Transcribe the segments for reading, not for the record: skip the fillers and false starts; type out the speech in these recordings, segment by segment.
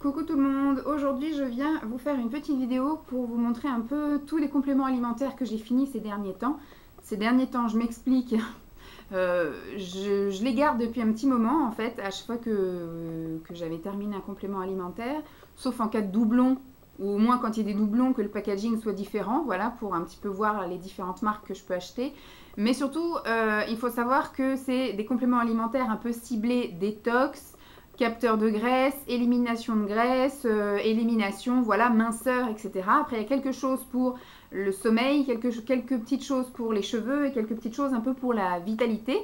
Coucou tout le monde, aujourd'hui je viens vous faire une petite vidéo pour vous montrer un peu tous les compléments alimentaires que j'ai finis ces derniers temps. Ces derniers temps, je m'explique, je les garde depuis un petit moment en fait, à chaque fois que j'avais terminé un complément alimentaire, sauf en cas de doublon, ou au moins quand il y a des doublons, que le packaging soit différent, voilà, pour un petit peu voir les différentes marques que je peux acheter. Mais surtout, il faut savoir que c'est des compléments alimentaires un peu ciblés détox, capteur de graisse, élimination de graisse, élimination, voilà, minceur, etc. Après, il y a quelque chose pour le sommeil, quelques petites choses pour les cheveux et quelques petites choses un peu pour la vitalité.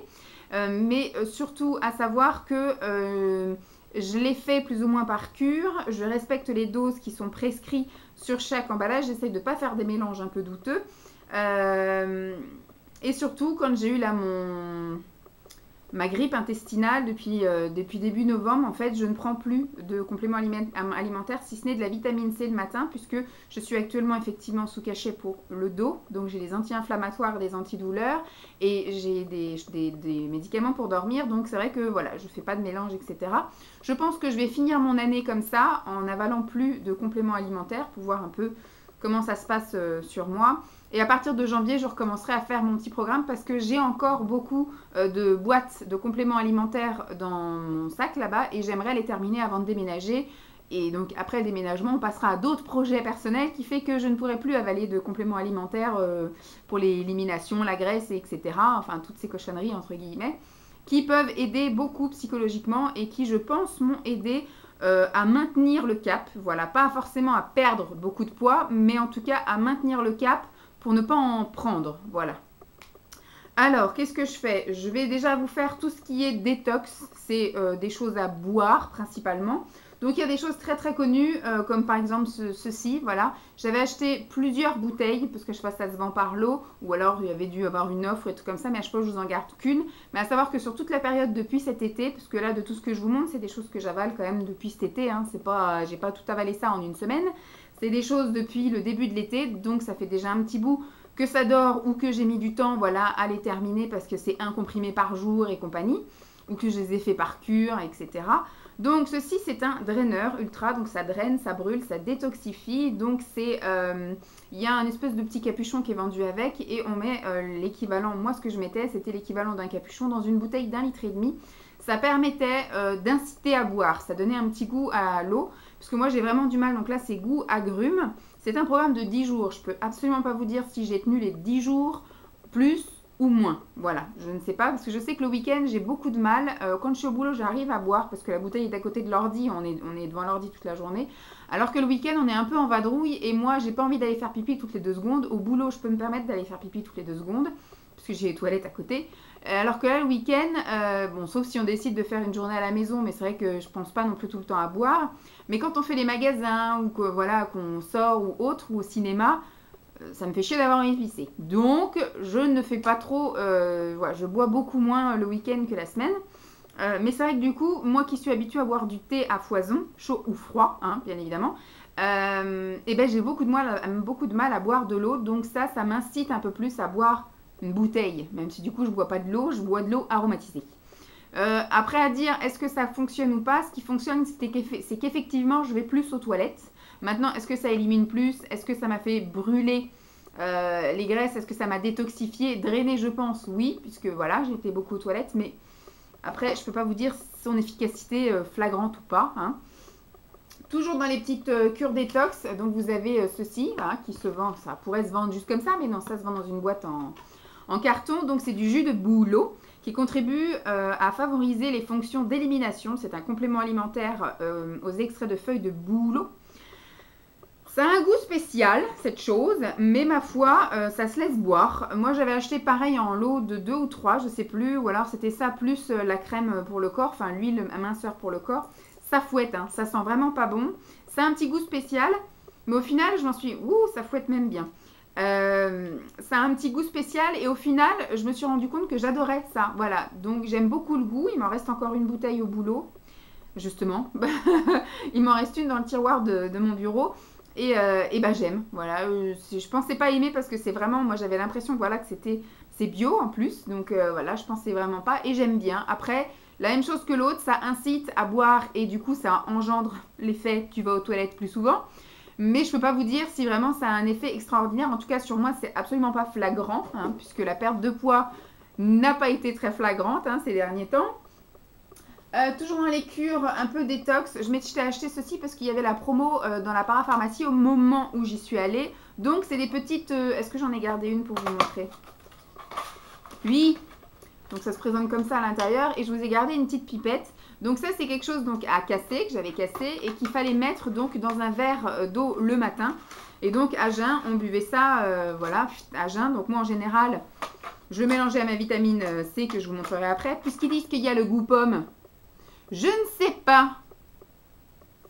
Mais surtout à savoir que je les fais plus ou moins par cure. Je respecte les doses qui sont prescrites sur chaque emballage. J'essaye de ne pas faire des mélanges un peu douteux. Et surtout, quand j'ai eu là ma grippe intestinale depuis début novembre, en fait, je ne prends plus de compléments alimentaires, si ce n'est de la vitamine C le matin, puisque je suis actuellement effectivement sous cachet pour le dos. Donc j'ai des anti-inflammatoires, des antidouleurs et j'ai des médicaments pour dormir. Donc c'est vrai que voilà, je ne fais pas de mélange, etc. Je pense que je vais finir mon année comme ça, en n'avalant plus de compléments alimentaires, pour voir un peu comment ça se passe sur moi. Et à partir de janvier, je recommencerai à faire mon petit programme parce que j'ai encore beaucoup de boîtes de compléments alimentaires dans mon sac là-bas et j'aimerais les terminer avant de déménager. Et donc après le déménagement, on passera à d'autres projets personnels qui fait que je ne pourrai plus avaler de compléments alimentaires pour l'élimination, la graisse, etc. Enfin, toutes ces cochonneries entre guillemets qui peuvent aider beaucoup psychologiquement et qui, je pense, m'ont aidé à maintenir le cap. Voilà, pas forcément à perdre beaucoup de poids, mais en tout cas à maintenir le cap pour ne pas en prendre, voilà. Alors, qu'est-ce que je fais? Je vais déjà vous faire tout ce qui est détox, c'est des choses à boire principalement. Donc, il y a des choses très très connues, comme par exemple ceci, voilà. J'avais acheté plusieurs bouteilles, parce que je sais pas si ça se vend par lot, ou alors il y avait dû avoir une offre et tout comme ça, mais à chaque fois je vous en garde qu'une. Mais à savoir que sur toute la période depuis cet été, parce que là, de tout ce que je vous montre, c'est des choses que j'avale quand même depuis cet été, hein. C'est pas, j'ai pas tout avalé ça en une semaine. C'est des choses depuis le début de l'été, donc ça fait déjà un petit bout que ça dort ou que j'ai mis du temps, voilà, à les terminer parce que c'est un comprimé par jour et compagnie, ou que je les ai fait par cure, etc. Donc ceci, c'est un draineur ultra, donc ça draine, ça brûle, ça détoxifie. Donc c'est, il y a un espèce de petit capuchon qui est vendu avec et on met l'équivalent, moi ce que je mettais, c'était l'équivalent d'un capuchon dans une bouteille d'1,5 litre. Ça permettait d'inciter à boire, ça donnait un petit goût à l'eau, parce que moi j'ai vraiment du mal, donc là c'est goût agrumes. C'est un programme de 10 jours, je peux absolument pas vous dire si j'ai tenu les 10 jours, plus ou moins, voilà, je ne sais pas, parce que je sais que le week-end j'ai beaucoup de mal, quand je suis au boulot j'arrive à boire, parce que la bouteille est à côté de l'ordi, on est devant l'ordi toute la journée, alors que le week-end on est un peu en vadrouille, et moi j'ai pas envie d'aller faire pipi toutes les 2 secondes, au boulot je peux me permettre d'aller faire pipi toutes les 2 secondes, parce que j'ai les toilettes à côté. Alors que là, le week-end, bon, sauf si on décide de faire une journée à la maison, mais c'est vrai que je pense pas non plus tout le temps à boire. Mais quand on fait les magasins, ou que, voilà, qu'on sort, ou autre, ou au cinéma, ça me fait chier d'avoir envie de pisser. Donc, je ne fais pas trop, voilà, je bois beaucoup moins le week-end que la semaine. Mais c'est vrai que du coup, moi qui suis habituée à boire du thé à foison, chaud ou froid, hein, bien évidemment, et ben j'ai beaucoup de mal à boire de l'eau. Donc ça m'incite un peu plus à boire une bouteille, même si du coup je bois pas de l'eau, je bois de l'eau aromatisée. Après à dire est-ce que ça fonctionne ou pas, ce qui fonctionne c'est qu'effectivement je vais plus aux toilettes. Maintenant, est-ce que ça élimine plus? Est-ce que ça m'a fait brûler les graisses? Est-ce que ça m'a détoxifié, drainé? Je pense oui, puisque voilà, j'ai été beaucoup aux toilettes, mais après je peux pas vous dire son efficacité flagrante ou pas, hein. Toujours dans les petites cures détox, donc vous avez ceci là, qui se vend, ça pourrait se vendre juste comme ça, mais non, ça se vend dans une boîte en carton. Donc c'est du jus de bouleau qui contribue à favoriser les fonctions d'élimination. C'est un complément alimentaire aux extraits de feuilles de bouleau. Ça a un goût spécial, cette chose, mais ma foi, ça se laisse boire. Moi, j'avais acheté pareil en lot de 2 ou 3, je sais plus, ou alors c'était ça plus la crème pour le corps, enfin l'huile minceur pour le corps. Ça fouette, hein, ça sent vraiment pas bon. Ça a un petit goût spécial, mais au final, je m'en suis... Ouh, ça fouette même bien. Ça a un petit goût spécial et au final, je me suis rendu compte que j'adorais ça. Voilà, donc j'aime beaucoup le goût. Il m'en reste encore une bouteille au boulot, justement. Il m'en reste une dans le tiroir de mon bureau. Et ben j'aime, voilà, je pensais pas aimer parce que c'est vraiment, moi j'avais l'impression voilà, que c'est bio en plus, donc voilà, je pensais vraiment pas et j'aime bien. Après, La même chose que l'autre, ça incite à boire et du coup ça engendre l'effet tu vas aux toilettes plus souvent. Mais je ne peux pas vous dire si vraiment ça a un effet extraordinaire. En tout cas, sur moi, c'est absolument pas flagrant, hein, puisque la perte de poids n'a pas été très flagrante ces derniers temps. Toujours dans les cures un peu détox, je m'étais acheté ceci parce qu'il y avait la promo dans la parapharmacie au moment où j'y suis allée. Donc, c'est des petites... Est-ce que j'en ai gardé une pour vous montrer? Oui. Donc, ça se présente comme ça à l'intérieur. Et je vous ai gardé une petite pipette. Donc, ça, c'est quelque chose donc, à casser, que j'avais cassé et qu'il fallait mettre donc, dans un verre d'eau le matin. Et donc, à jeun, on buvait ça, voilà, à jeun. Donc, moi, en général, je le mélangeais à ma vitamine C que je vous montrerai après. Puisqu'ils disent qu'il y a le goût pomme, je ne sais pas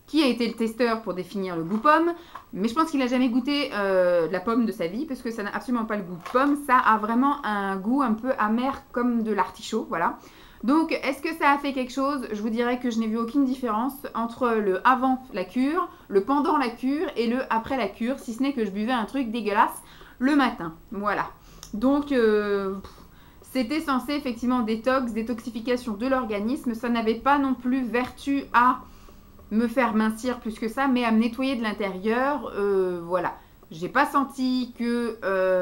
qui a été le testeur pour définir le goût pomme, mais je pense qu'il n'a jamais goûté la pomme de sa vie, parce que ça n'a absolument pas le goût de pomme. Ça a vraiment un goût un peu amer comme de l'artichaut, voilà. Donc, est-ce que ça a fait quelque chose? Je vous dirais que je n'ai vu aucune différence entre le avant la cure, le pendant la cure et le après la cure, si ce n'est que je buvais un truc dégueulasse le matin. Voilà. Donc, c'était censé effectivement détoxification de l'organisme. Ça n'avait pas non plus vertu à me faire mincir plus que ça, mais à me nettoyer de l'intérieur. Voilà. J'ai pas senti que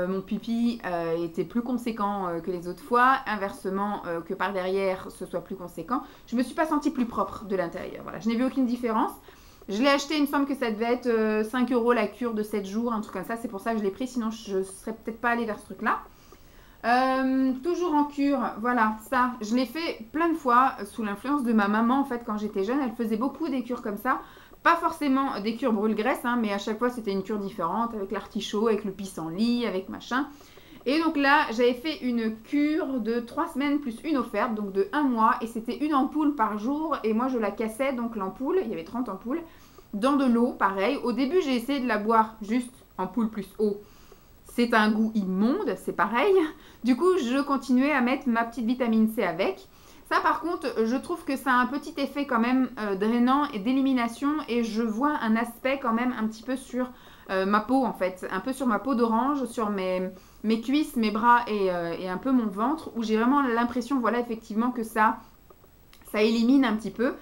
mon pipi était plus conséquent que les autres fois. Inversement, que par derrière, ce soit plus conséquent. Je me suis pas sentie plus propre de l'intérieur. Voilà. Je n'ai vu aucune différence. Je l'ai acheté, il me semble que ça devait être 5 € la cure de 7 jours, un truc comme ça. C'est pour ça que je l'ai pris, sinon je ne serais peut-être pas allée vers ce truc-là. Toujours en cure, voilà, ça, je l'ai fait plein de fois sous l'influence de ma maman, en fait, quand j'étais jeune. Elle faisait beaucoup des cures comme ça. Pas forcément des cures brûle-graisse, mais à chaque fois, c'était une cure différente, avec l'artichaut, avec le pissenlit, avec machin. Et donc là, j'avais fait une cure de 3 semaines plus une offerte, donc de 1 mois. Et c'était une ampoule par jour. Et moi, je la cassais, donc l'ampoule, il y avait 30 ampoules, dans de l'eau, pareil. Au début, j'ai essayé de la boire juste ampoule plus eau. C'est un goût immonde, c'est pareil. Du coup, je continuais à mettre ma petite vitamine C avec. Ça, par contre, je trouve que ça a un petit effet quand même drainant et d'élimination. Et je vois un aspect quand même un petit peu sur ma peau, en fait. Un peu sur ma peau d'orange, sur mes cuisses, mes bras et un peu mon ventre. Où j'ai vraiment l'impression, voilà, effectivement, que ça élimine un petit peu.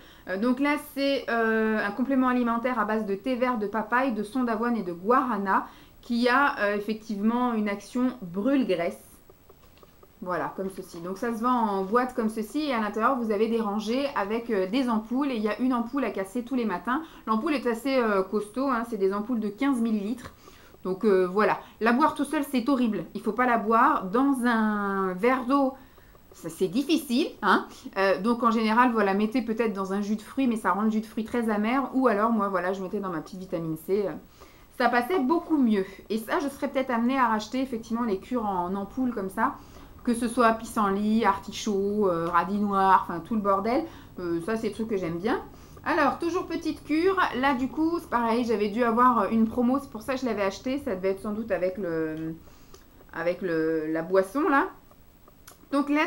Donc là, c'est un complément alimentaire à base de thé vert, de papaye, de son d'avoine et de guarana, qui a effectivement une action brûle-graisse. Voilà, comme ceci. Donc ça se vend en boîte comme ceci et à l'intérieur, vous avez des rangées avec des ampoules et il y a une ampoule à casser tous les matins. L'ampoule est assez costaud, c'est des ampoules de 15 ml. Donc voilà, la boire tout seul, c'est horrible. Il ne faut pas la boire dans un verre d'eau. C'est difficile, donc en général, voilà, mettez peut-être dans un jus de fruits, mais ça rend le jus de fruits très amer. Ou alors, moi, voilà, je mettais dans ma petite vitamine C. Ça passait beaucoup mieux. Et ça, je serais peut-être amenée à racheter effectivement les cures en ampoule comme ça. Que ce soit pissenlit, artichaut, radis noir, enfin tout le bordel. Ça, c'est le truc que j'aime bien. Alors, toujours petite cure. Là, du coup, c'est pareil. J'avais dû avoir une promo. C'est pour ça que je l'avais acheté. Ça devait être sans doute avec la boisson, là. Donc là,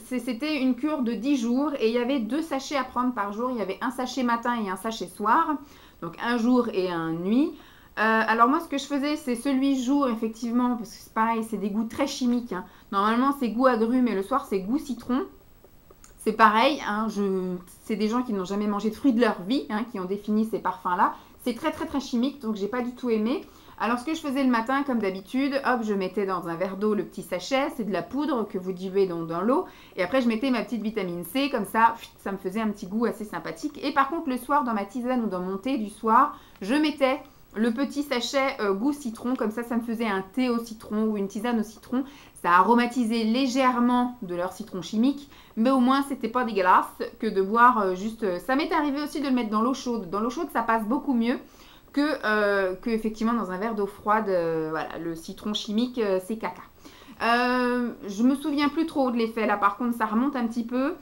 c'était une cure de 10 jours. Et il y avait 2 sachets à prendre par jour. Il y avait un sachet matin et un sachet soir. Donc un jour et un nuit. Alors moi, ce que je faisais, c'est celui jour, effectivement, parce que c'est pareil, c'est des goûts très chimiques. Normalement, c'est goût agrumes et le soir, c'est goût citron. C'est pareil, c'est des gens qui n'ont jamais mangé de fruits de leur vie, qui ont défini ces parfums-là. C'est très, très, très chimique, donc j'ai pas du tout aimé. Alors, ce que je faisais le matin, comme d'habitude, hop, je mettais dans un verre d'eau le petit sachet. C'est de la poudre que vous diluez dans l'eau. Et après, je mettais ma petite vitamine C, comme ça me faisait un petit goût assez sympathique. Et par contre, le soir, dans ma tisane ou dans mon thé du soir, je mettais le petit sachet goût citron, comme ça me faisait un thé au citron ou une tisane au citron. Ça aromatisait légèrement de leur citron chimique, mais au moins c'était pas dégueulasse que de boire juste... Ça m'est arrivé aussi de le mettre dans l'eau chaude. Dans l'eau chaude, ça passe beaucoup mieux que effectivement dans un verre d'eau froide. Voilà, le citron chimique, c'est caca. Je me souviens plus trop de l'effet là, par contre ça remonte un petit peu.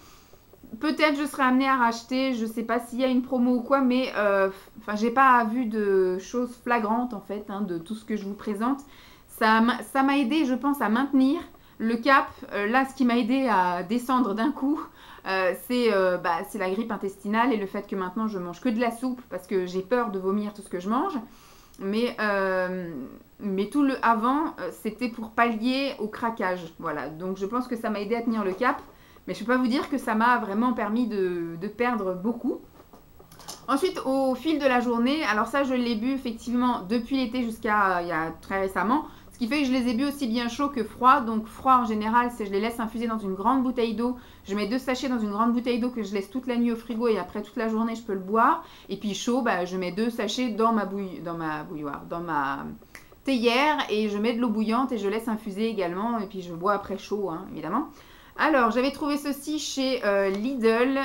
Peut-être je serai amenée à racheter, je sais pas s'il y a une promo ou quoi, mais j'ai pas vu de choses flagrantes en fait, de tout ce que je vous présente. Ça m'a aidé, je pense, à maintenir le cap. Là, ce qui m'a aidé à descendre d'un coup, c'est la grippe intestinale et le fait que maintenant je mange que de la soupe parce que j'ai peur de vomir tout ce que je mange. Mais tout le avant, c'était pour pallier au craquage. Voilà, donc je pense que ça m'a aidé à tenir le cap. Mais je ne peux pas vous dire que ça m'a vraiment permis de perdre beaucoup. Ensuite, au fil de la journée, alors ça, je l'ai bu effectivement depuis l'été jusqu'à il y a très récemment. Ce qui fait que je les ai bu aussi bien chaud que froid. Donc froid en général, c'est je les laisse infuser dans une grande bouteille d'eau. Je mets 2 sachets dans une grande bouteille d'eau que je laisse toute la nuit au frigo et après toute la journée, je peux le boire. Et puis chaud, bah, je mets 2 sachets dans ma bouilloire, dans ma théière et je mets de l'eau bouillante et je laisse infuser également. Et puis je bois après chaud, hein, évidemment. Alors, j'avais trouvé ceci chez Lidl,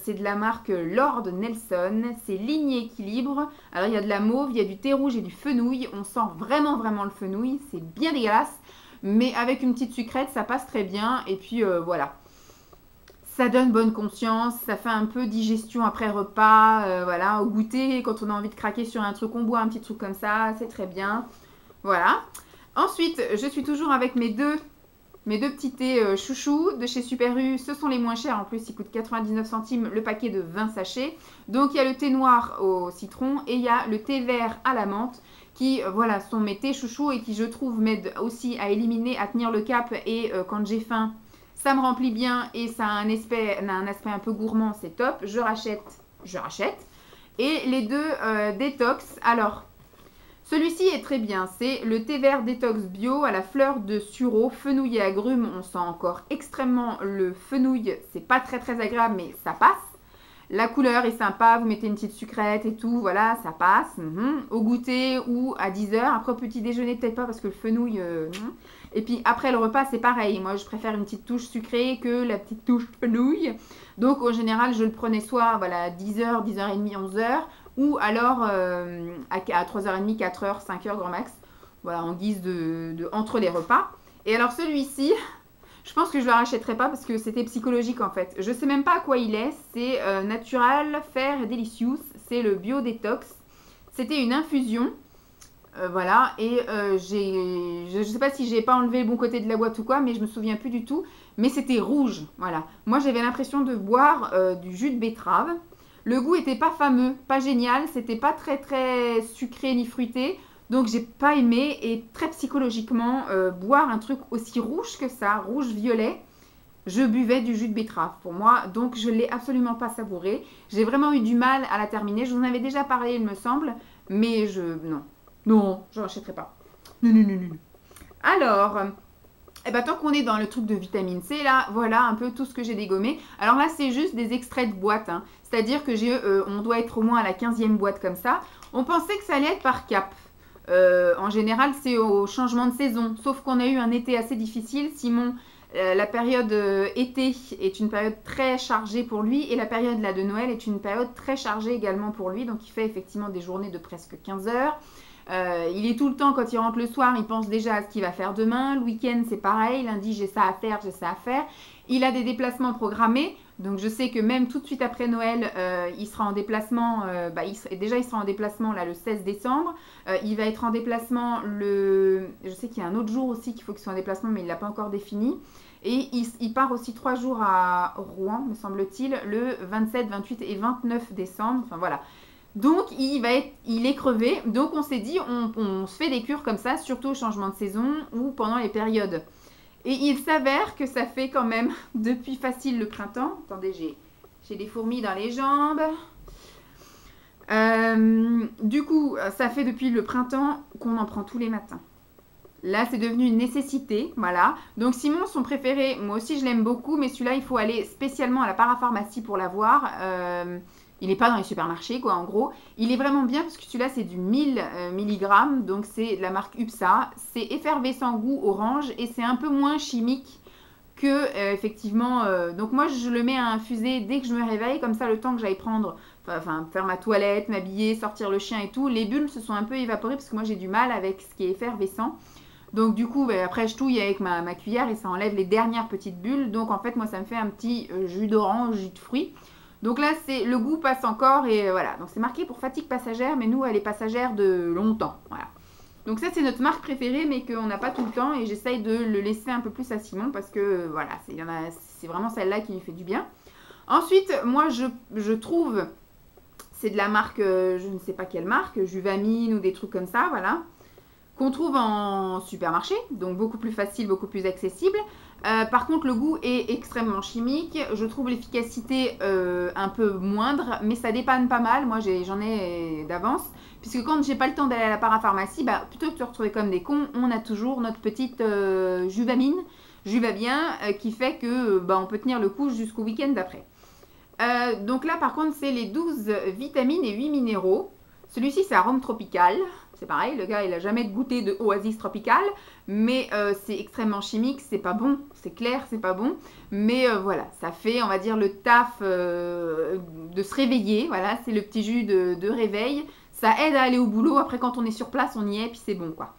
c'est de la marque Lord Nelson, c'est ligne équilibre. Alors, il y a de la mauve, il y a du thé rouge et du fenouil, on sent vraiment le fenouil, c'est bien dégueulasse, mais avec une petite sucrète, ça passe très bien, et puis voilà. Ça donne bonne conscience, ça fait un peu digestion après repas, voilà, au goûter, quand on a envie de craquer sur un truc, on boit un petit truc comme ça, c'est très bien, voilà. Ensuite, je suis toujours avec mes deux petits thés chouchous de chez Super U, ce sont les moins chers, en plus ils coûtent 99 centimes le paquet de 20 sachets. Donc il y a le thé noir au citron et il y a le thé vert à la menthe qui voilà sont mes thés chouchous et qui je trouve m'aident aussi à éliminer, à tenir le cap et quand j'ai faim ça me remplit bien et ça a un aspect un peu gourmand, c'est top. Je rachète. Et les deux détox, alors... Celui-ci est très bien, c'est le thé vert détox bio à la fleur de sureau, fenouil et agrumes. On sent encore extrêmement le fenouil, c'est pas très agréable mais ça passe. La couleur est sympa, vous mettez une petite sucrète et tout, voilà, ça passe. Au goûter ou à 10 h, après au petit déjeuner peut-être pas parce que le fenouil... Et puis après le repas c'est pareil, moi je préfère une petite touche sucrée que la petite touche fenouil. Donc en général je le prenais soit voilà, à 10 h, 10h30, 11 h. Ou alors à 3h30, 4h, 5h grand max. Voilà, en guise de entre les repas. Et alors celui-ci, je pense que je ne le rachèterai pas parce que c'était psychologique en fait. Je ne sais même pas à quoi il est. C'est Natural Fair et Delicious. C'est le Bio Détox. C'était une infusion. Voilà, et je ne sais pas si j'ai pas enlevé le bon côté de la boîte ou quoi, mais je me souviens plus du tout. Mais c'était rouge, voilà. Moi j'avais l'impression de boire du jus de betterave. Le goût était pas fameux, pas génial, c'était pas très sucré ni fruité, donc j'ai pas aimé et très psychologiquement boire un truc aussi rouge que ça, rouge-violet, je buvais du jus de betterave pour moi, donc je l'ai absolument pas savouré. J'ai vraiment eu du mal à la terminer, je vous en avais déjà parlé il me semble, mais non, je n'achèterai pas. Non. Alors... Eh ben, tant qu'on est dans le truc de vitamine C, là, voilà un peu tout ce que j'ai dégommé. Alors là, c'est juste des extraits de boîte. Hein. C'est-à-dire que on doit être au moins à la 15e boîte comme ça. On pensait que ça allait être par cap. En général, c'est au changement de saison. Sauf qu'on a eu un été assez difficile. Simon, la période été est une période très chargée pour lui. Et la période là, de Noël est une période très chargée également pour lui. Donc, il fait effectivement des journées de presque 15 heures. Il est tout le temps, quand il rentre le soir, il pense déjà à ce qu'il va faire demain. Le week-end, c'est pareil. Lundi, j'ai ça à faire. Il a des déplacements programmés. Donc, je sais que même tout de suite après Noël, il sera en déplacement. Il sera en déplacement là, le 16 décembre. Il va être en déplacement Je sais qu'il y a un autre jour aussi qu'il faut qu'il soit en déplacement, mais il ne l'a pas encore défini. Et il part aussi 3 jours à Rouen, me semble-t-il, le 27, 28 et 29 décembre. Enfin, voilà. Donc, il est crevé. Donc, on s'est dit, on se fait des cures comme ça, surtout au changement de saison ou pendant les périodes. Et il s'avère que ça fait quand même, depuis facile le printemps. Attendez, j'ai des fourmis dans les jambes. Du coup, ça fait depuis le printemps qu'on en prend tous les matins. Là, c'est devenu une nécessité, voilà. Donc, Simon, son préféré, moi aussi, je l'aime beaucoup, mais celui-là, il faut aller spécialement à la parapharmacie pour l'avoir. Il n'est pas dans les supermarchés, quoi, en gros. Il est vraiment bien parce que celui-là, c'est du 1000 mg. Donc, c'est de la marque UPSA. C'est effervescent goût orange et c'est un peu moins chimique que, effectivement... donc, moi, je le mets à infuser dès que je me réveille. Comme ça, le temps que j'aille faire ma toilette, m'habiller, sortir le chien et tout. Les bulles se sont un peu évaporées parce que moi, j'ai du mal avec ce qui est effervescent. Donc, du coup, après, je touille avec ma cuillère et ça enlève les dernières petites bulles. Donc, en fait, moi, ça me fait un petit jus d'orange, jus de fruits. Donc là, le goût passe encore et voilà. Donc c'est marqué pour fatigue passagère, mais nous, elle est passagère de longtemps. Voilà. Donc ça, c'est notre marque préférée, mais qu'on n'a pas tout le temps. Et j'essaye de le laisser un peu plus à Simon parce que voilà, c'est vraiment celle-là qui lui fait du bien. Ensuite, moi, je trouve, c'est de la marque, je ne sais pas quelle marque, Juvamine ou des trucs comme ça, voilà, qu'on trouve en supermarché. Donc beaucoup plus facile, beaucoup plus accessible. Par contre, le goût est extrêmement chimique. Je trouve l'efficacité un peu moindre, mais ça dépanne pas mal. Moi, j'en ai d'avance. Puisque quand j'ai pas le temps d'aller à la parapharmacie, bah, plutôt que de se retrouver comme des cons, on a toujours notre petite Juvamine, Juvabien, qui fait que bah, on peut tenir le coup jusqu'au week-end d'après. Donc là, par contre, c'est les 12 vitamines et 8 minéraux. Celui-ci, c'est arôme tropical. C'est pareil, le gars, il a jamais goûté de oasis tropicale, mais c'est extrêmement chimique, c'est pas bon, c'est clair, c'est pas bon. Mais voilà, ça fait, on va dire, le taf de se réveiller. Voilà, c'est le petit jus de réveil. Ça aide à aller au boulot. Après, quand on est sur place, on y est, puis c'est bon, quoi.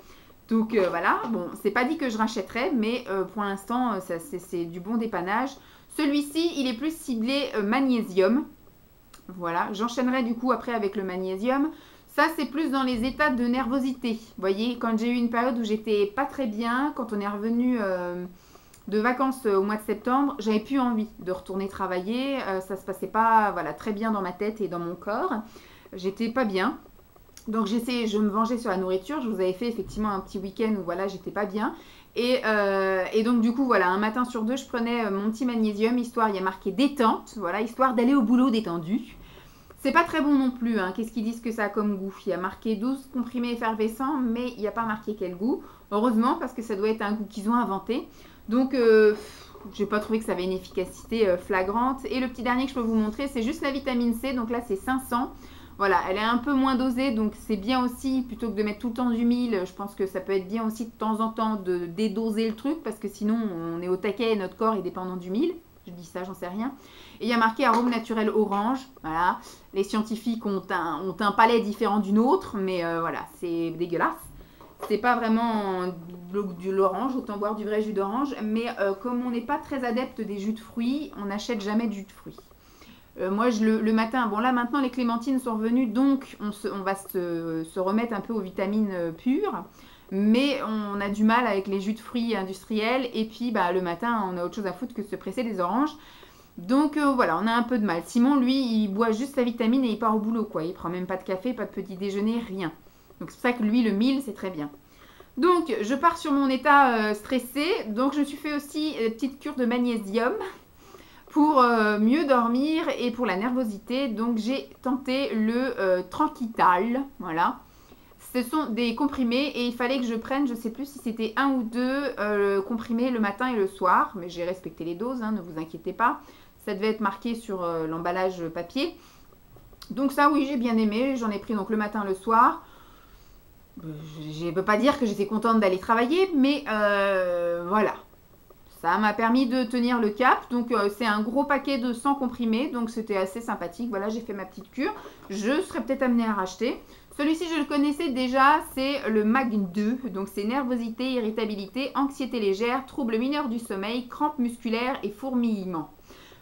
Donc voilà, bon, c'est pas dit que je rachèterai, mais pour l'instant, c'est du bon dépannage. Celui-ci, il est plus ciblé magnésium. Voilà, j'enchaînerai du coup après avec le magnésium. Ça, c'est plus dans les états de nervosité. Vous voyez, quand j'ai eu une période où j'étais pas très bien, quand on est revenu de vacances au mois de septembre, j'avais plus envie de retourner travailler. Ça se passait pas voilà, très bien dans ma tête et dans mon corps. J'étais pas bien. Donc je me vengeais sur la nourriture. Je vous avais fait effectivement un petit week-end où voilà, j'étais pas bien. Et donc du coup, voilà, un matin sur deux, je prenais mon petit magnésium, histoire, il y a marqué détente, voilà, histoire d'aller au boulot détendu. C'est pas très bon non plus, hein. Qu'est-ce qu'ils disent que ça a comme goût? Il y a marqué 12 comprimés effervescents, mais il n'y a pas marqué quel goût. Heureusement, parce que ça doit être un goût qu'ils ont inventé. Donc, j'ai pas trouvé que ça avait une efficacité flagrante. Et le petit dernier que je peux vous montrer, c'est juste la vitamine C. Donc là, c'est 500. Voilà, elle est un peu moins dosée, donc c'est bien aussi, plutôt que de mettre tout le temps du 1000, je pense que ça peut être bien aussi de temps en temps de dédoser le truc, parce que sinon, on est au taquet et notre corps est dépendant du 1000. Je dis ça, j'en sais rien. Et il y a marqué arôme naturel orange. Voilà. Les scientifiques ont un palais différent d'une autre, mais voilà, c'est dégueulasse. C'est pas vraiment de l'orange, autant boire du vrai jus d'orange. Mais comme on n'est pas très adepte des jus de fruits, on n'achète jamais de jus de fruits. Moi, le matin, bon là maintenant les clémentines sont revenues, donc on va se remettre un peu aux vitamines pures. Mais on a du mal avec les jus de fruits industriels. Et puis bah, le matin, on a autre chose à foutre que de se presser des oranges. Donc voilà, on a un peu de mal. Simon, lui, il boit juste sa vitamine et il part au boulot, quoi. Il prend même pas de café, pas de petit déjeuner, rien. Donc c'est pour ça que lui, le 1000, c'est très bien. Donc je pars sur mon état stressé. Donc je me suis fait aussi une petite cure de magnésium pour mieux dormir et pour la nervosité. Donc j'ai tenté le Tranquital, voilà. Ce sont des comprimés et il fallait que je prenne, je ne sais plus si c'était un ou deux comprimés le matin et le soir. Mais j'ai respecté les doses, hein, ne vous inquiétez pas. Ça devait être marqué sur l'emballage papier. Donc ça, oui, j'ai bien aimé. J'en ai pris donc le matin, le soir. Je ne peux pas dire que j'étais contente d'aller travailler, mais voilà. Ça m'a permis de tenir le cap. Donc c'est un gros paquet de 100 comprimés. Donc c'était assez sympathique. Voilà, j'ai fait ma petite cure. Je serais peut-être amenée à racheter. Celui-ci, je le connaissais déjà, c'est le MAG2. Donc, c'est nervosité, irritabilité, anxiété légère, troubles mineurs du sommeil, crampes musculaires et fourmillements.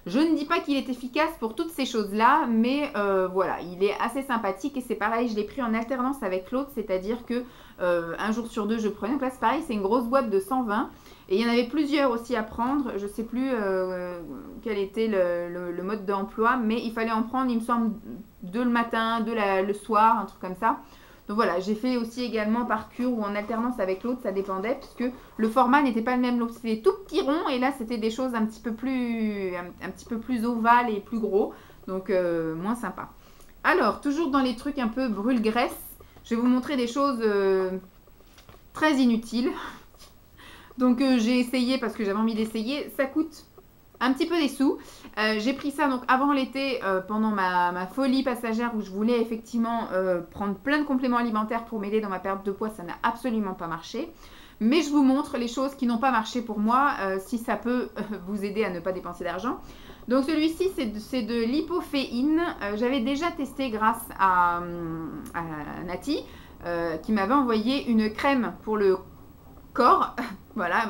Je ne dis pas qu'il est efficace pour toutes ces choses-là, mais voilà, il est assez sympathique et c'est pareil, je l'ai pris en alternance avec l'autre, c'est-à-dire que un jour sur deux, je prenais. Donc là, c'est pareil, c'est une grosse boîte de 120 et il y en avait plusieurs aussi à prendre. Je ne sais plus quel était le mode d'emploi, mais il fallait en prendre, il me semble, deux le matin, deux le soir, un truc comme ça. Donc voilà, j'ai fait aussi également par cure ou en alternance avec l'autre, ça dépendait, puisque le format n'était pas le même. L'autre, c'était tout petit rond, et là, c'était des choses un petit peu plus ovales et plus gros, donc moins sympa. Alors, toujours dans les trucs un peu brûle-graisse, je vais vous montrer des choses très inutiles. Donc, j'ai essayé parce que j'avais envie d'essayer. Ça coûte un petit peu des sous. J'ai pris ça donc avant l'été, pendant ma folie passagère où je voulais effectivement prendre plein de compléments alimentaires pour m'aider dans ma perte de poids. Ça n'a absolument pas marché. Mais je vous montre les choses qui n'ont pas marché pour moi, si ça peut vous aider à ne pas dépenser d'argent. Donc celui-ci, c'est de l'hypoféine. J'avais déjà testé grâce à Nati, qui m'avait envoyé une crème pour le corps. Voilà.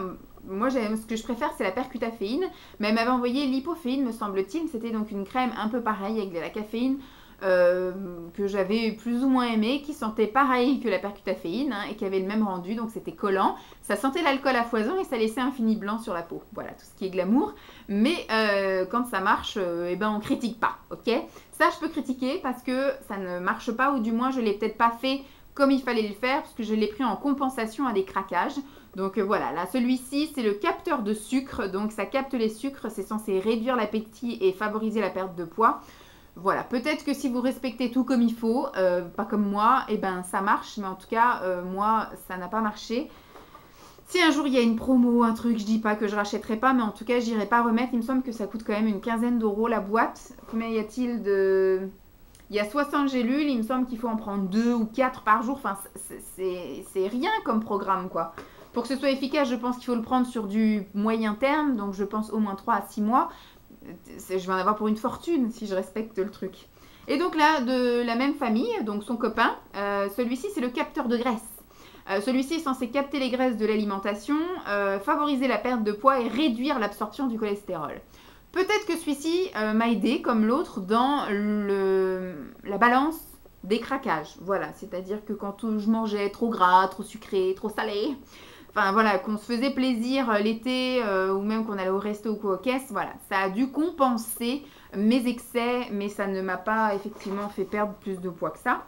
Moi, ce que je préfère, c'est la percutaféine. Mais elle m'avait envoyé l'hypoféine, me semble-t-il. C'était donc une crème un peu pareille avec de la caféine que j'avais plus ou moins aimée, qui sentait pareil que la percutaféine, hein, et qui avait le même rendu. Donc, c'était collant. Ça sentait l'alcool à foison et ça laissait un fini blanc sur la peau. Voilà, tout ce qui est glamour. Mais quand ça marche, eh ben, on critique pas, ok? Ça, je peux critiquer parce que ça ne marche pas, ou du moins, je ne l'ai peut-être pas fait comme il fallait le faire, parce que je l'ai pris en compensation à des craquages. Donc voilà, là celui-ci c'est le capteur de sucre, donc ça capte les sucres, c'est censé réduire l'appétit et favoriser la perte de poids. Voilà, peut-être que si vous respectez tout comme il faut, pas comme moi, et ben ça marche, mais en tout cas moi ça n'a pas marché. Si un jour il y a une promo, un truc, je dis pas que je rachèterai pas, mais en tout cas j'irai pas remettre. Il me semble que ça coûte quand même une quinzaine d'euros la boîte. Combien y a-t-il de... Il y a 60 gélules, il me semble qu'il faut en prendre 2 ou 4 par jour. Enfin, c'est rien comme programme, quoi. Pour que ce soit efficace, je pense qu'il faut le prendre sur du moyen terme, donc je pense au moins 3 à 6 mois. Je vais en avoir pour une fortune si je respecte le truc. Et donc là, de la même famille, donc son copain, celui-ci c'est le capteur de graisse. Celui-ci est censé capter les graisses de l'alimentation, favoriser la perte de poids et réduire l'absorption du cholestérol. Peut-être que celui-ci m'a aidé, comme l'autre, dans la balance des craquages. Voilà, c'est-à-dire que quand je mangeais trop gras, trop sucré, trop salé, enfin voilà, qu'on se faisait plaisir l'été ou même qu'on allait au resto ou quoi, aux caisses, voilà, ça a dû compenser mes excès, mais ça ne m'a pas effectivement fait perdre plus de poids que ça.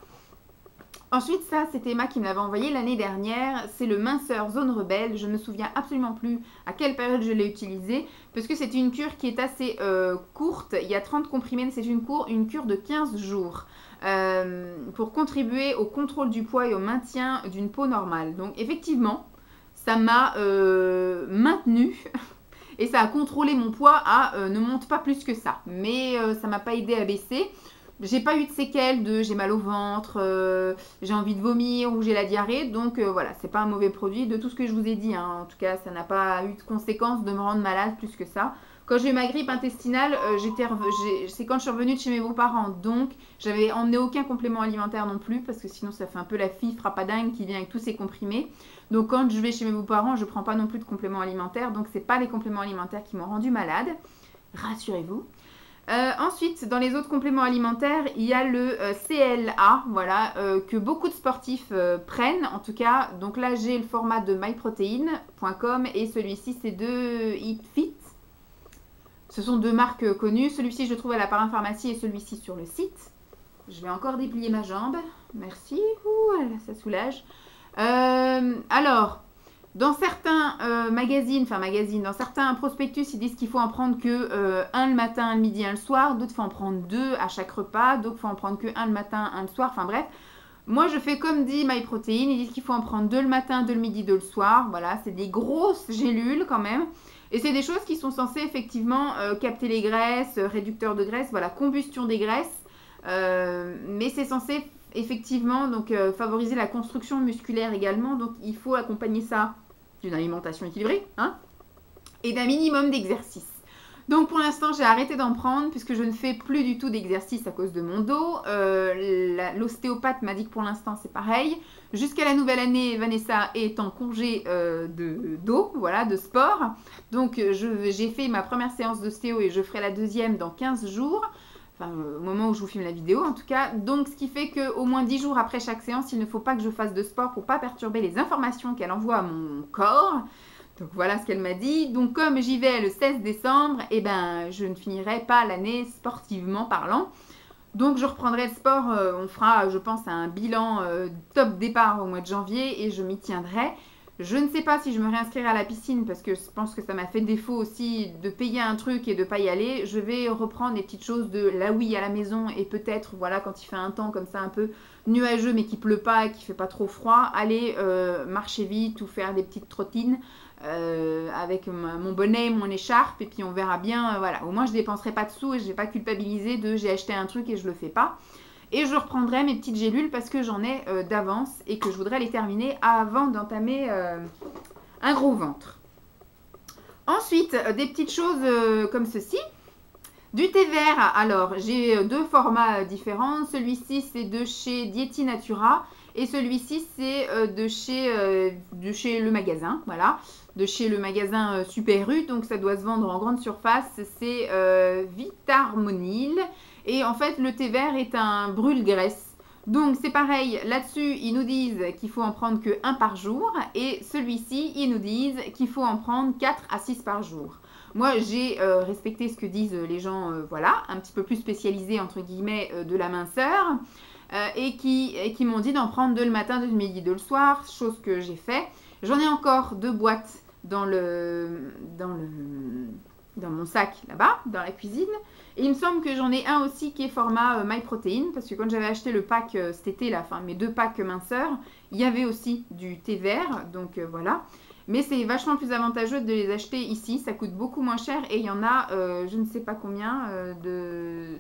Ensuite, ça, c'était Emma qui me l'avait envoyé l'année dernière. C'est le minceur Zone Rebelle. Je ne me souviens absolument plus à quelle période je l'ai utilisé. Parce que c'est une cure qui est assez courte. Il y a 30 comprimés. C'est une cure de 15 jours. Pour contribuer au contrôle du poids et au maintien d'une peau normale. Donc, effectivement, ça m'a maintenu. Et ça a contrôlé mon poids à ne monte pas plus que ça. Mais ça m'a pas aidé à baisser. J'ai pas eu de séquelles de j'ai mal au ventre, j'ai envie de vomir ou j'ai la diarrhée. Donc voilà, c'est pas un mauvais produit de tout ce que je vous ai dit. Hein. En tout cas, ça n'a pas eu de conséquence de me rendre malade plus que ça. Quand j'ai eu ma grippe intestinale, c'est quand je suis revenue de chez mes beaux-parents. Donc, j'avais emmené aucun complément alimentaire non plus parce que sinon, ça fait un peu la fille frappadingue qui vient avec tous ses comprimés. Donc, quand je vais chez mes beaux-parents, je prends pas non plus de compléments alimentaires. Donc, c'est pas les compléments alimentaires qui m'ont rendue malade. Rassurez-vous. Ensuite, dans les autres compléments alimentaires, il y a le CLA, voilà, que beaucoup de sportifs prennent, en tout cas. Donc là, j'ai le format de myprotein.com et celui-ci, c'est de EatFit. Ce sont deux marques connues. Celui-ci, je le trouve à la parapharmacie et celui-ci sur le site. Je vais encore déplier ma jambe. Merci. Ouh, ça soulage. Alors... Dans certains magazines, dans certains prospectus, ils disent qu'il faut en prendre que un le matin, un le midi, un le soir. D'autres, il faut en prendre 2 à chaque repas. D'autres, il faut en prendre que un le matin, un le soir. Enfin bref, moi, je fais comme dit MyProtein. Ils disent qu'il faut en prendre 2 le matin, 2 le midi, 2 le soir. Voilà, c'est des grosses gélules quand même. Et c'est des choses qui sont censées effectivement capter les graisses, réducteur de graisse, voilà, combustion des graisses. Mais c'est censé effectivement donc favoriser la construction musculaire également. Donc, il faut accompagner ça d'une alimentation équilibrée, hein, et d'un minimum d'exercice. Donc pour l'instant, j'ai arrêté d'en prendre puisque je ne fais plus du tout d'exercice à cause de mon dos. L'ostéopathe m'a dit que pour l'instant, c'est pareil. Jusqu'à la nouvelle année, Vanessa est en congé de dos, voilà, de sport. Donc j'ai fait ma première séance d'ostéo et je ferai la deuxième dans 15 jours. Enfin, au moment où je vous filme la vidéo en tout cas. Donc ce qui fait qu'au moins 10 jours après chaque séance, il ne faut pas que je fasse de sport pour ne pas perturber les informations qu'elle envoie à mon corps. Donc voilà ce qu'elle m'a dit. Donc comme j'y vais le 16 décembre, eh ben, je ne finirai pas l'année sportivement parlant. Donc je reprendrai le sport, on fera je pense un bilan top départ au mois de janvier et je m'y tiendrai. Je ne sais pas si je me réinscrirai à la piscine parce que je pense que ça m'a fait défaut aussi de payer un truc et de ne pas y aller. Je vais reprendre des petites choses de la Wii à la maison et peut-être, voilà, quand il fait un temps comme ça un peu nuageux mais qui pleut pas et qui fait pas trop froid, aller marcher vite ou faire des petites trottines avec mon bonnet, mon écharpe et puis on verra bien, voilà. Au moins je dépenserai pas de sous et je vais pas culpabiliser de j'ai acheté un truc et je le fais pas. Et je reprendrai mes petites gélules parce que j'en ai d'avance et que je voudrais les terminer avant d'entamer un gros ventre. Ensuite, des petites choses comme ceci. Du thé vert, alors j'ai 2 formats différents. Celui-ci, c'est de chez Dieti Natura et celui-ci, c'est de chez le magasin, voilà. De chez le magasin Super U, donc ça doit se vendre en grande surface. C'est Vitarmonil. Et en fait, le thé vert est un brûle-graisse. Donc, c'est pareil. Là-dessus, ils nous disent qu'il faut en prendre que 1 par jour. Et celui-ci, ils nous disent qu'il faut en prendre 4 à 6 par jour. Moi, j'ai respecté ce que disent les gens, voilà, un petit peu plus spécialisés, entre guillemets, de la minceur. Et qui m'ont dit d'en prendre 2 le matin, 2 le midi, 2 le soir. Chose que j'ai fait. J'en ai encore 2 boîtes dans mon sac là-bas, dans la cuisine. Et il me semble que j'en ai un aussi qui est format MyProtein, parce que quand j'avais acheté le pack cet été, là, enfin mes 2 packs minceurs, il y avait aussi du thé vert, donc voilà. Mais c'est vachement plus avantageux de les acheter ici, ça coûte beaucoup moins cher et il y en a, je ne sais pas combien, de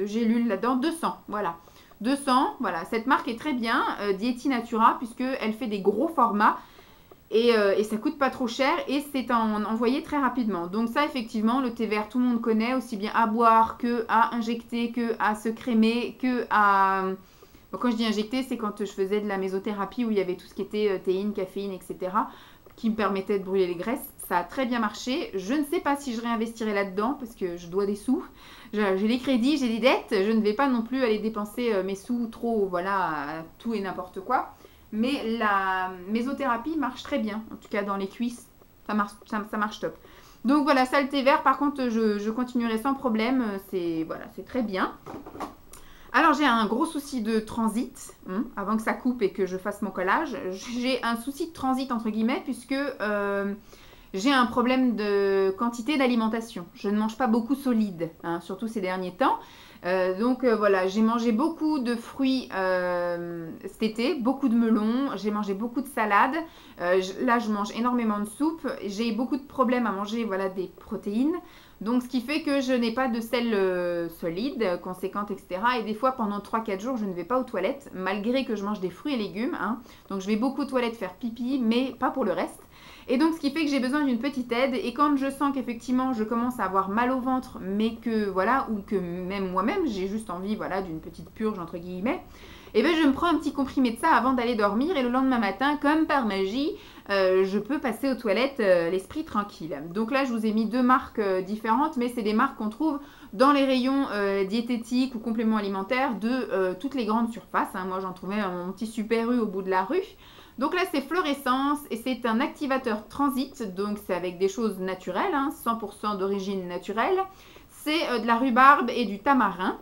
gélules là-dedans, 200, voilà. 200, voilà, cette marque est très bien, Dieti Natura, puisqu'elle fait des gros formats. Et ça coûte pas trop cher et c'est envoyé très rapidement. Donc ça, effectivement, le thé vert, tout le monde connaît, aussi bien à boire que à injecter, que à se crémer, que à... Bon, quand je dis injecter, c'est quand je faisais de la mésothérapie où il y avait tout ce qui était théine, caféine, etc. qui me permettait de brûler les graisses. Ça a très bien marché. Je ne sais pas si je réinvestirai là-dedans parce que je dois des sous. J'ai des crédits, j'ai des dettes. Je ne vais pas non plus aller dépenser mes sous trop, voilà, à tout et n'importe quoi. Mais la mésothérapie marche très bien, en tout cas dans les cuisses, ça marche top. Donc voilà, ça le thé vert, par contre, je continuerai sans problème, c'est très bien. Alors j'ai un gros souci de transit, avant que ça coupe et que je fasse mon collage. J'ai un souci de transit entre guillemets, puisque j'ai un problème de quantité d'alimentation. Je ne mange pas beaucoup solide, surtout ces derniers temps. Donc voilà, j'ai mangé beaucoup de fruits cet été, beaucoup de melons, j'ai mangé beaucoup de salades. Là, je mange énormément de soupe. J'ai beaucoup de problèmes à manger des protéines. Donc, ce qui fait que je n'ai pas de sel solide, conséquente, etc. Et des fois, pendant 3-4 jours, je ne vais pas aux toilettes, malgré que je mange des fruits et légumes. Donc, je vais beaucoup aux toilettes faire pipi, mais pas pour le reste. Et donc, ce qui fait que j'ai besoin d'une petite aide. Et quand je sens qu'effectivement, je commence à avoir mal au ventre, mais que, voilà, ou que même moi-même, j'ai juste envie, d'une petite purge, entre guillemets, et bien, je me prends un petit comprimé de ça avant d'aller dormir. Et le lendemain matin, comme par magie, je peux passer aux toilettes l'esprit tranquille. Donc là, je vous ai mis 2 marques différentes, mais c'est des marques qu'on trouve dans les rayons diététiques ou compléments alimentaires de toutes les grandes surfaces. Moi, j'en trouvais un petit Super U au bout de la rue. Donc là, c'est Fluorescence et c'est un activateur transit. Donc, c'est avec des choses naturelles, 100% d'origine naturelle. C'est de la rhubarbe et du tamarin.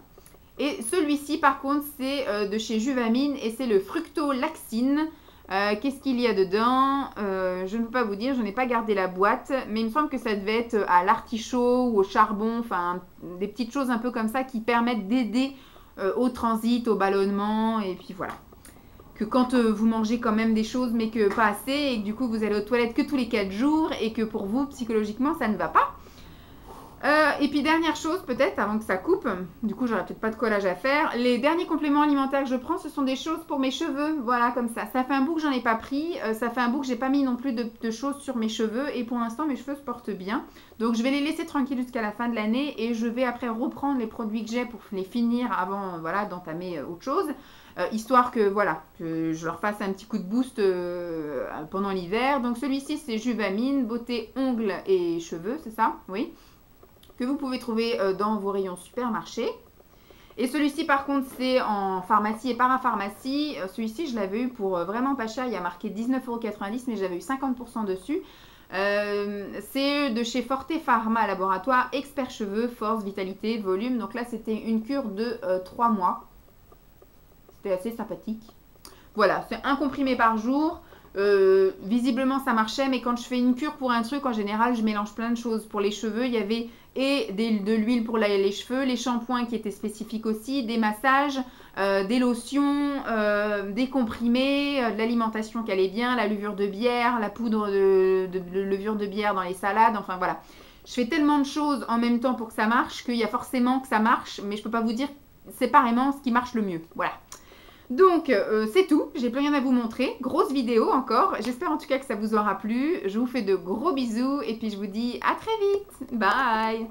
Et celui-ci, par contre, c'est de chez Juvamine et c'est le fructolaxine. Qu'est-ce qu'il y a dedans? Je ne peux pas vous dire, je n'ai pas gardé la boîte, mais il me semble que ça devait être à l'artichaut ou au charbon, enfin des petites choses un peu comme ça qui permettent d'aider au transit, au ballonnement, et puis voilà. Que quand vous mangez quand même des choses, mais que pas assez, et que du coup vous allez aux toilettes que tous les 4 jours, et que pour vous, psychologiquement, ça ne va pas. Et puis dernière chose peut-être avant que ça coupe, du coup j'aurai peut-être pas de collage à faire, les derniers compléments alimentaires que je prends ce sont des choses pour mes cheveux, voilà comme ça. Ça fait un bout que j'en ai pas pris, ça fait un bout que j'ai pas mis non plus de choses sur mes cheveux et pour l'instant mes cheveux se portent bien. Donc je vais les laisser tranquilles jusqu'à la fin de l'année et je vais après reprendre les produits que j'ai pour les finir avant d'entamer autre chose. Histoire que que je leur fasse un petit coup de boost pendant l'hiver. Donc celui-ci c'est Juvamine, beauté, ongles et cheveux, c'est ça? Oui. Que vous pouvez trouver dans vos rayons supermarché. Et celui-ci par contre c'est en pharmacie et parapharmacie. Celui-ci je l'avais eu pour vraiment pas cher, il y a marqué 19,90 € mais j'avais eu 50% dessus. C'est de chez Forte Pharma Laboratoire, expert cheveux, force, vitalité, volume. Donc là c'était une cure de 3 mois. C'était assez sympathique. Voilà, c'est un comprimé par jour. Visiblement ça marchait, mais quand je fais une cure pour un truc, en général je mélange plein de choses. Pour les cheveux, il y avait de l'huile pour les cheveux, les shampoings qui étaient spécifiques aussi, des massages, des lotions, des comprimés, de l'alimentation qui allait bien, la levure de bière, la poudre de levure de bière dans les salades, enfin voilà. Je fais tellement de choses en même temps pour que ça marche qu'il y a forcément que ça marche, mais je peux pas vous dire séparément ce qui marche le mieux. Voilà. Donc, c'est tout. J'ai plus rien à vous montrer. Grosse vidéo encore. J'espère en tout cas que ça vous aura plu. Je vous fais de gros bisous et puis je vous dis à très vite. Bye!